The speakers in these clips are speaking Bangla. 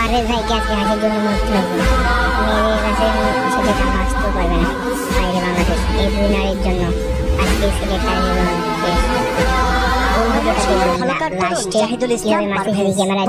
পারভেজ ভাইকে আজকে হাসির জন্য মরতে হবে। মেয়েদের কাছে সেটা টাকা আসতেও পারবে না। বাইরে বাংলাদেশ এই দুই নারীর জন্য আজকে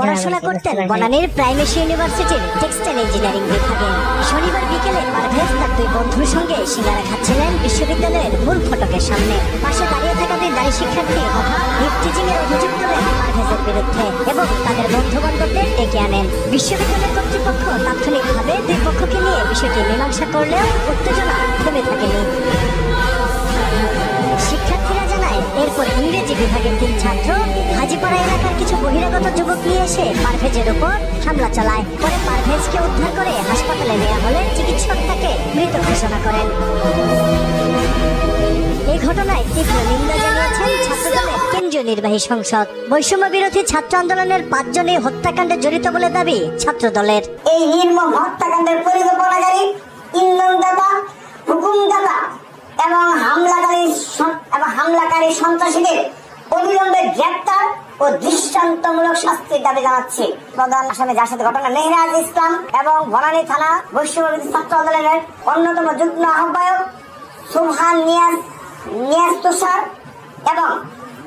পড়াশোনা করতেন বনানীর প্রাইমেরি ইউনিভার্সিটির টেক্সটাইল ইঞ্জিনিয়ারিং বিভাগে। শনিবার বিকেলে পারভেজ তার দুই বন্ধুর সঙ্গে সিঙ্গারা খাচ্ছিলেন বিশ্ববিদ্যালয়ের মূল ফটকের সামনে। পাশে দাঁড়িয়ে থাকা দুই নারী শিক্ষার্থী হঠাৎ ইফটিজিং এর অভিযোগ তোলেন পারভেজের বিরুদ্ধে এবং তাদের বন্ধু বান্ধবদের ডেকে আনেন। বিশ্ববিদ্যালয় কর্তৃপক্ষ তাৎক্ষণিকভাবে দুই পক্ষকে নিয়ে বিষয়টি মীমাংসা করলেও উত্তেজনা থেমে থাকেনি। শিক্ষার্থীরা জানায় এরপর ইংরেজি বিভাগের 3 ছাত্র হাজিপাড়া এলাকার কিছু বহিরাগত যুবক নিয়ে এসে পারভেজের উপর হামলা চালায়। পরে পারভেজকে উদ্ধার করে হাসপাতালে নেওয়া হলে চিকিৎসক তাকে মৃত ঘোষণা করেন। এই ঘটনায় তীব্র নিন্দা জানিয়েছেন ছাত্রদলের কেন্দ্রীয় নির্বাহী সংসদ। বৈষম্য বিরোধী ছাত্র আন্দোলনের 5 জনই হত্যাকাণ্ডে জড়িত বলে দাবি ছাত্রদলের। এই নির্মম হত্যাকাণ্ডের পরিকল্পনাকারী, ইন্ধনদাতা, হুকুমদাতা এবং হামলাকারী সন্ত্রাসীদের অবিলম্বে গ্রেপ্তার ও দৃষ্টান্তমূলক শাস্তির দাবি জানাচ্ছি। প্রধান আসামি যার সাথে ঘটনা মেহরাজ ইসলাম এবং বনানী থানা বৈষম্যবিরোধী ছাত্র আন্দোলনের অন্যতম যুগ্ম আহ্বায়ক সুবহান নিয়াজ তুষার এবং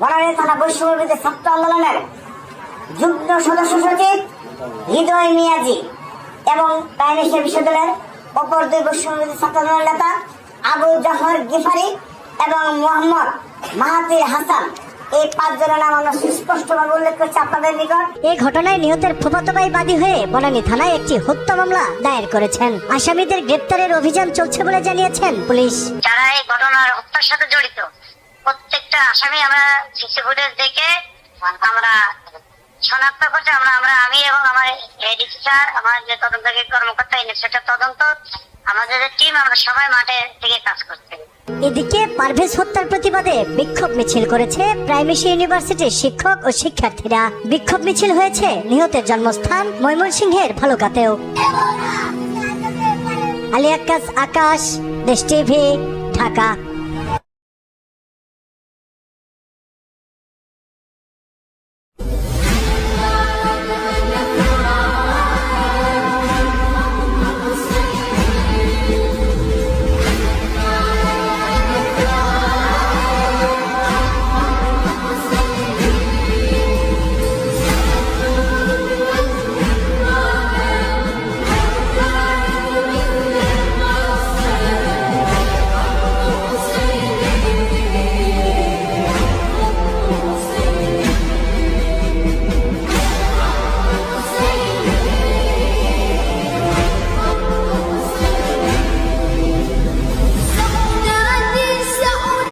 বনানী থানা বৈষম্যবিরোধী ছাত্র আন্দোলনের যুগ্ম সদস্য সচিব হৃদয় মিয়াজি এবং প্রাইমেরি বিশ্ববিদ্যালয়ের অপর 2 বৈষম্যবিরোধী ছাত্র আন্দোলনের নেতা আবু জাফর গিফারি এবং মোহাম্মদ মাহাতির হাসান। এই 5 জনের নাম আমরা সুস্পষ্টভাবে উল্লেখ করছি আপনাদের নিকট। এই ঘটনায় নিহতের ফুফাতো ভাই বাদী হয়ে বনানী থানায় একটি হত্যা মামলা দায়ের করেছেন। আসামিদের গ্রেপ্তারের অভিযান চলছে বলে জানিয়েছেন পুলিশ। যারা এই ঘটনার হত্যার সাথে জড়িত প্রত্যেকটা আসামি আমরা সিসি ফুটেজ দেখে আমরা শনাক্ত করছি। আমি এবং আমার এডিসি স্যার, আমার যে তদন্তকারী কর্মকর্তা, ইন্সপেক্টর তদন্ত, আমাদের টিম, আমরা সবাই মাঠে থেকে কাজ করছি। এদিকে পারভেজ হত্যার প্রতিবাদে বিক্ষোভ মিছিল করেছে প্রাইমেরি ইউনিভার্সিটির শিক্ষক ও শিক্ষার্থীরা। বিক্ষোভ মিছিল হয়েছে নিহতের জন্মস্থান ময়মনসিংহের ভালুকাতেও। আলী আক্কাস, আকাশ, দেশ টিভি, ঢাকা।